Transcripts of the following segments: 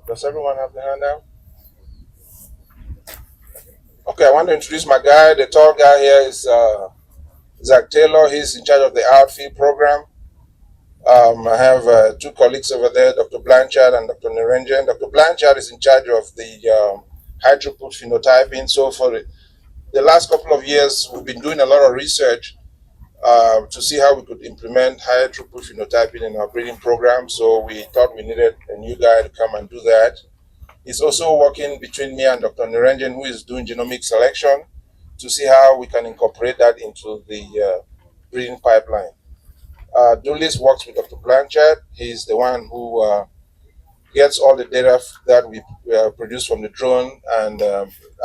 Does everyone have the handout? Okay, I want to introduce my guy. The tall guy here is Zach Taylor. He's in charge of the outfield program. I have two colleagues over there, Dr. Blanchard and Dr. Niranjan. Dr. Blanchard is in charge of the high throughput phenotyping. So for the last couple of years, we've been doing a lot of research to see how we could implement high throughput phenotyping in our breeding program. So we thought we needed a new guy to come and do that. He's also working between me and Dr. Niranjan, who is doing genomic selection, to see how we can incorporate that into the breeding pipeline. Dulles works with Dr. Blanchard. He's the one who gets all the data that we produce from the drone and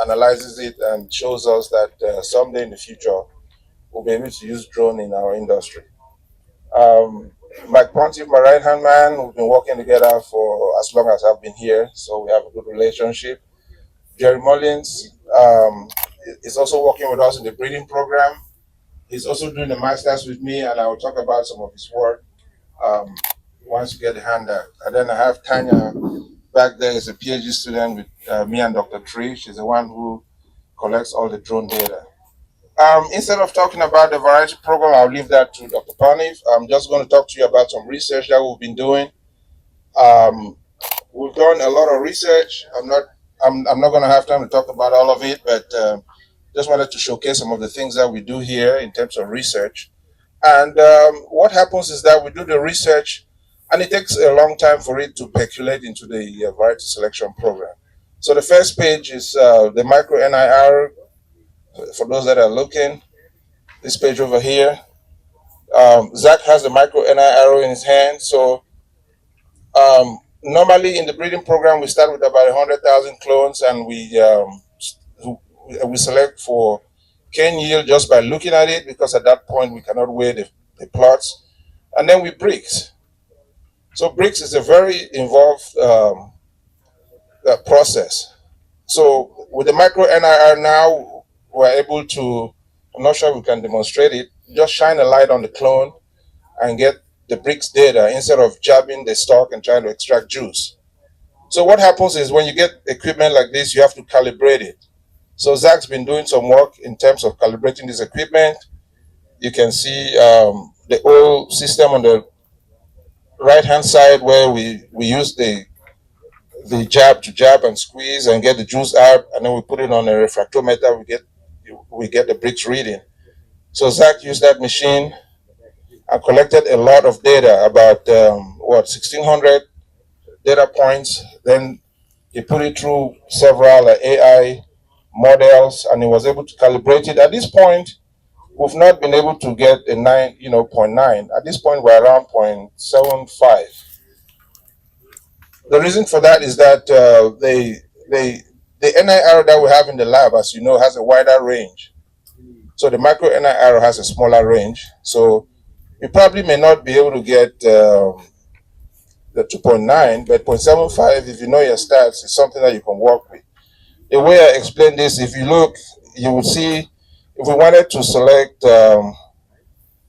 analyzes it and shows us that someday in the future we'll be able to use drone in our industry. Mike Pontiff, my right-hand man, we've been working together for as long as I've been here, so we have a good relationship. Jerry Mullins is also working with us in the breeding program. He's also doing the master's with me, and I will talk about some of his work once you get the handout. And then I have Tanya back there, is a PhD student with me and Dr. Tree. She's the one who collects all the drone data. Instead of talking about the variety program, I'll leave that to Dr. Pontiff. I'm just going to talk to you about some research that we've been doing. We've done a lot of research. I'm not going to have time to talk about all of it, but just wanted to showcase some of the things that we do here in terms of research. And what happens is that we do the research, and it takes a long time for it to percolate into the variety selection program. So the first page is the micro NIR. For those that are looking, this page over here, Zach has the micro NIR in his hand. So normally in the breeding program, we start with about 100,000 clones, and we select for cane yield just by looking at it, because at that point we cannot weigh the plots, and then we bricks. So bricks is a very involved process. So with the micro NIR now, we're able to, I'm not sure we can demonstrate it, just shine a light on the clone and get the bricks data instead of jabbing the stalk and trying to extract juice. So what happens is when you get equipment like this, you have to calibrate it. So Zach's been doing some work in terms of calibrating this equipment. You can see the old system on the right-hand side where we use the jab to jab and squeeze and get the juice out, and then we put it on a refractometer, we get the bricks reading. So Zach used that machine and collected a lot of data, about 1,600 data points. Then he put it through several AI models, and he was able to calibrate it. At this point, we've not been able to get a 0.9. At this point, we're around 0.75. The reason for that is that the NIR that we have in the lab, as you know, has a wider range. So the micro NIR has a smaller range. So you probably may not be able to get the 2.9, but 0.75, if you know your stats, is something that you can work with. The way I explain this, if you look, you will see, if we wanted to select,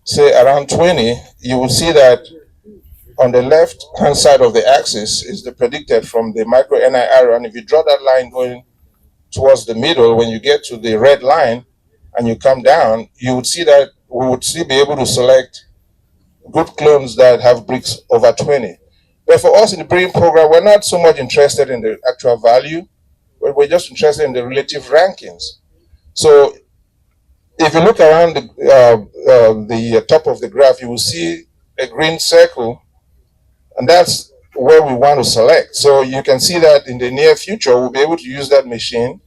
say, around 20, you will see that on the left-hand side of the axis is the predicted from the micro NIR, and if you draw that line going towards the middle, when you get to the red line and you come down, you would see that we would still be able to select good clones that have bricks over 20. But for us in the breeding program, we're not so much interested in the actual value, but we're just interested in the relative rankings. So if you look around the top of the graph, you will see a green circle, and that's where we want to select. So you can see that in the near future, we'll be able to use that machine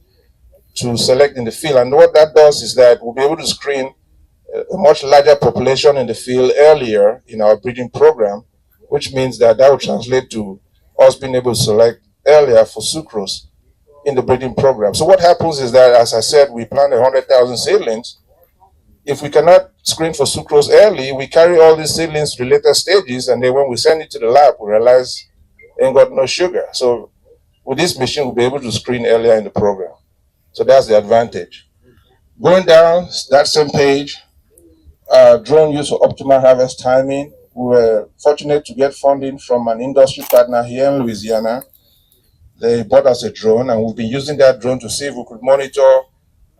to select in the field. And what that does is that we'll be able to screen a much larger population in the field earlier in our breeding program, which means that will translate to us being able to select earlier for sucrose in the breeding program. So what happens is that, as I said, we plant 100,000 seedlings. If we cannot screen for sucrose early, we carry all these seedlings to the later stages, and then when we send it to the lab, we realize they ain't got no sugar. So with this machine, we'll be able to screen earlier in the program. So that's the advantage. Going down that same page, drone use for optimal harvest timing. We were fortunate to get funding from an industry partner here in Louisiana They bought us a drone, and we've been using that drone to see if we could monitor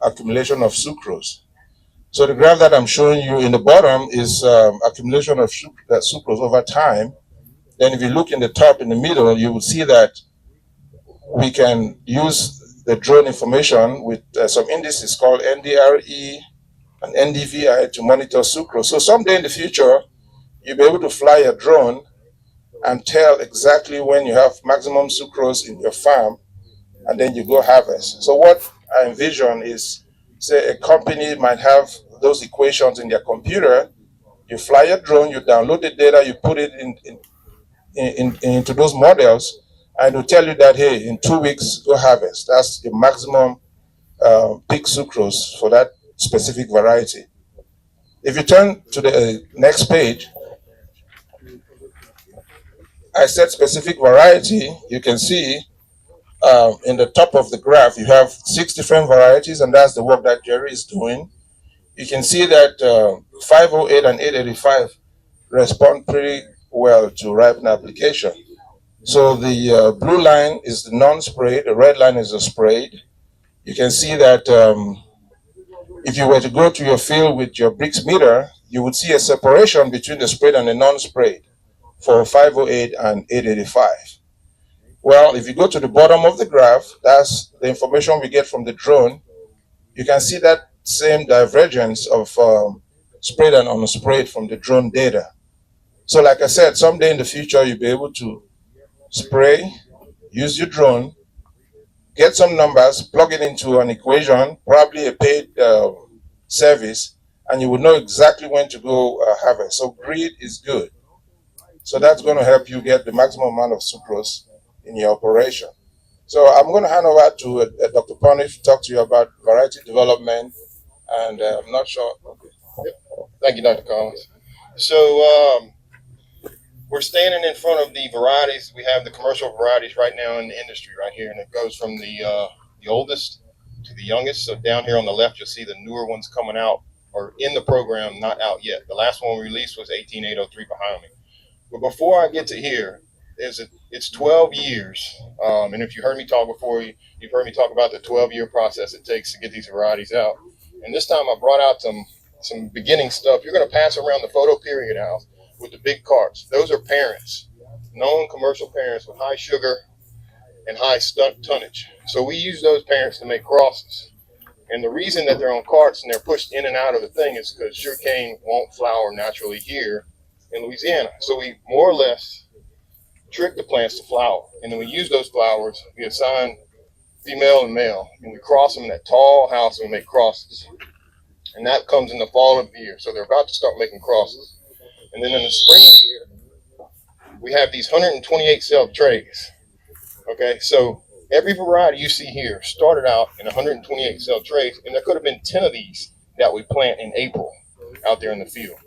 accumulation of sucrose. So the graph that I'm showing you in the bottom is accumulation of sucrose over time. Then if you look in the top in the middle, you will see that we can use the drone information with some indices called NDRE and NDVI to monitor sucrose. So someday in the future, you'll be able to fly a drone and tell exactly when you have maximum sucrose in your farm, and then you go harvest. So what I envision is, say, a company might have those equations in their computer. You fly a drone, you download the data, you put it into those models, and it'll tell you that, hey, in 2 weeks, go harvest. That's the maximum peak sucrose for that specific variety. If you turn to the next page, I said specific variety. You can see in the top of the graph, you have 6 different varieties, and that's the work that Jerry is doing. You can see that 508 and 885 respond pretty well to ripen application. So the blue line is the non-sprayed, the red line is the sprayed. You can see that if you were to go to your field with your Brix meter, you would see a separation between the sprayed and the non-sprayed for 508 and 885. Well, if you go to the bottom of the graph, that's the information we get from the drone. You can see that same divergence of sprayed and unsprayed from the drone data. So like I said, someday in the future, you'll be able to spray, use your drone, get some numbers, plug it into an equation, probably a paid service, and you will know exactly when to go harvest. So grid is good. So that's going to help you get the maximum amount of sucrose in your operation. So I'm going to hand over to Dr. Pontiff to talk to you about variety development, and I'm not sure. Okay. Thank you, Dr. Collins. So we're standing in front of the varieties. We have the commercial varieties right now in the industry right here, and it goes from the oldest to the youngest. So down here on the left, you'll see the newer ones coming out or in the program, not out yet. The last one we released was 18803 behind me. But before I get to here, it's 12 years. And if you heard me talk before, you've heard me talk about the 12-year process it takes to get these varieties out. And this time I brought out some beginning stuff. You're going to pass around the photo period house with the big carts. Those are parents, known commercial parents with high sugar and high tonnage. So we use those parents to make crosses. And the reason that they're on carts and they're pushed in and out of the thing is because sugarcane won't flower naturally here in Louisiana. So we more or less trick the plants to flower. And then we use those flowers, we assign female and male, and we cross them in that tall house and we make crosses. And that comes in the fall of the year. So they're about to start making crosses. And then in the spring of the year, we have these 128 cell trays. Okay, so every variety you see here started out in 128 cell trays, and there could have been 10 of these that we plant in April out there in the field.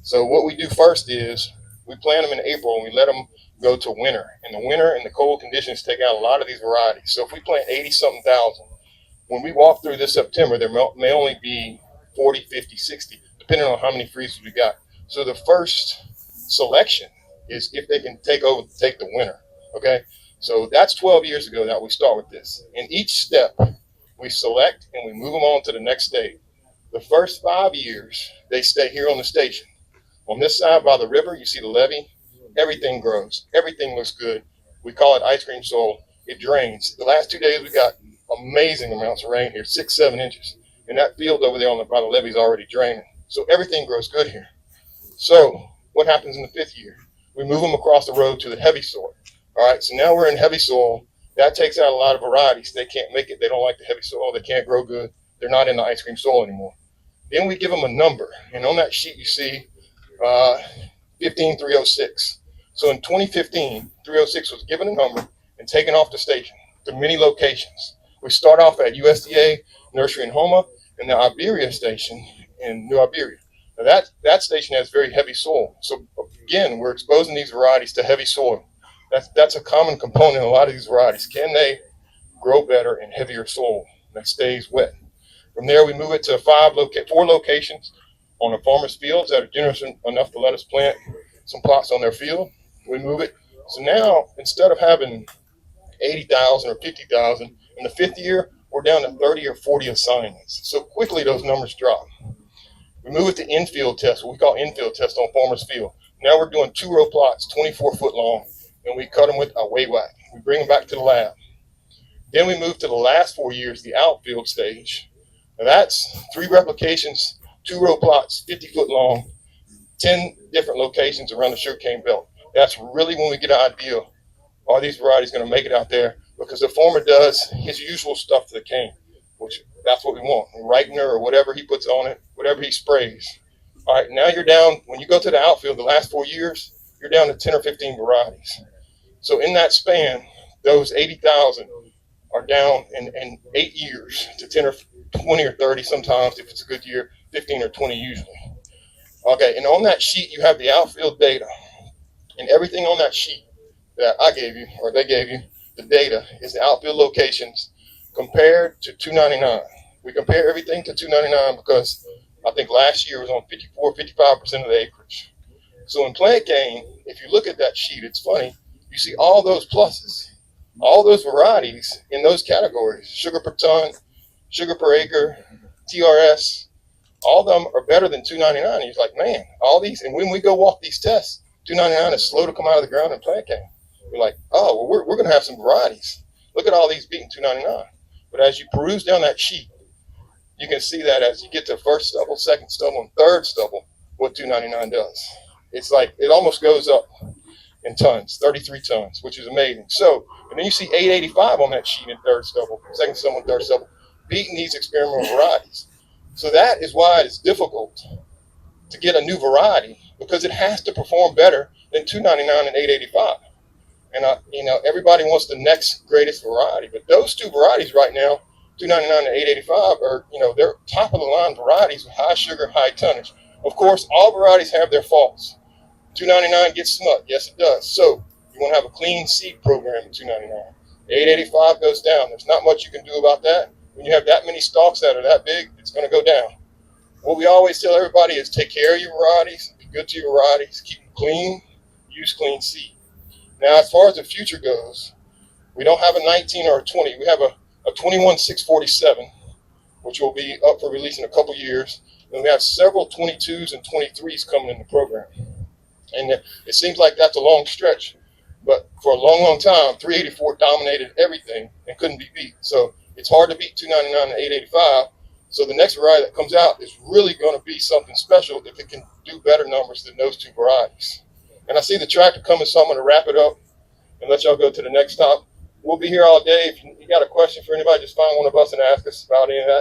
So what we do first is we plant them in April and we let them go to winter. And the winter and the cold conditions take out a lot of these varieties. So if we plant 80-something thousand, when we walk through this September, there may only be 40, 50, 60, depending on how many freezers we got. So the first selection is if they can take the winter, okay? So that's 12 years ago that we start with this. In each step, we select and we move them on to the next stage. The first 5 years, they stay here on the station. On this side by the river, you see the levee. Everything grows. Everything looks good. We call it ice cream soil. It drains. The last 2 days, we got amazing amounts of rain here, 6, 7 inches. And that field over there by the levee is already draining. So everything grows good here. So what happens in the 5th year? We move them across the road to the heavy soil. All right, so now we're in heavy soil. That takes out a lot of varieties. They can't make it. They don't like the heavy soil. They can't grow good. They're not in the ice cream soil anymore. Then we give them a number. And on that sheet, you see 15306. So in 2015, 306 was given a number and taken off the station to many locations. We start off at USDA Nursery in Homa and the Iberia station in New Iberia. Now that station has very heavy soil. So again, we're exposing these varieties to heavy soil. That's a common component in a lot of these varieties. Can they grow better in heavier soil that stays wet? From there, we move it to 4 locations on a farmer's fields that are generous enough to let us plant some plots on their field. We move it. So now, instead of having 80,000 or 50,000. In the 5th year, we're down to 30 or 40 assignments. So quickly those numbers drop. We move it to infield tests, what we call infield tests on farmer's field. Now we're doing 2-row plots, 24 foot long, and we cut them with a way whack. We bring them back to the lab. Then we move to the last 4 years, the outfield stage. Now that's 3 replications, 2-row plots, 50 foot long, 10 different locations around the sugarcane belt. That's really when we get an idea, are these varieties going to make it out there? Because the farmer does his usual stuff to the cane, which that's what we want. Ripener or whatever he puts on it, whatever he sprays. All right, now you're down, when you go to the outfield the last 4 years, you're down to 10 or 15 varieties. So in that span, those 80,000 are down in 8 years to 10 or 20 or 30 sometimes if it's a good year, 15 or 20 usually. Okay, and on that sheet you have the outfield data, and everything on that sheet that I gave you, or they gave you, the data is the outfield locations compared to 299. We compare everything to 299 because I think last year was on 54, 55% of the acreage. So in plant gain, if you look at that sheet, it's funny, you see all those pluses, all those varieties in those categories, sugar per ton, sugar per acre, TRS, all of them are better than 299. He's like, man, all these, and when we go walk these tests, 299 is slow to come out of the ground in plant cane. We're like, oh, well, we're going to have some varieties. Look at all these beating 299. But as you peruse down that sheet, you can see that as you get to first stubble, second stubble, and third stubble, what 299 does. It's like, it almost goes up in tons, 33 tons, which is amazing. So, and then you see 885 on that sheet in third stubble, second stubble, and third stubble, beating these experimental varieties. So that is why it's difficult to get a new variety, because it has to perform better than 299 and 885. And everybody wants the next greatest variety, but those two varieties right now, 299 and 885, are they're top of the line varieties with high sugar, high tonnage. Of course, all varieties have their faults. 299 gets smut, yes it does. So you want to have a clean seed program in 299. 885 goes down. There's not much you can do about that. When you have that many stalks that are that big, it's going to go down. What we always tell everybody is take care of your varieties, be good to your varieties, keep them clean, use clean seed. Now, as far as the future goes, we don't have a 19 or a 20. We have a 21-647, which will be up for release in a couple years. And we have several 22s and 23s coming in the program. And it seems like that's a long stretch, but for a long, long time, 384 dominated everything and couldn't be beat. So it's hard to beat 299 and 885. So the next variety that comes out is really going to be something special if it can do better numbers than those two varieties. And I see the tractor coming, so I'm going to wrap it up and let y'all go to the next stop. We'll be here all day. If you got a question for anybody, just find one of us and ask us about any of that.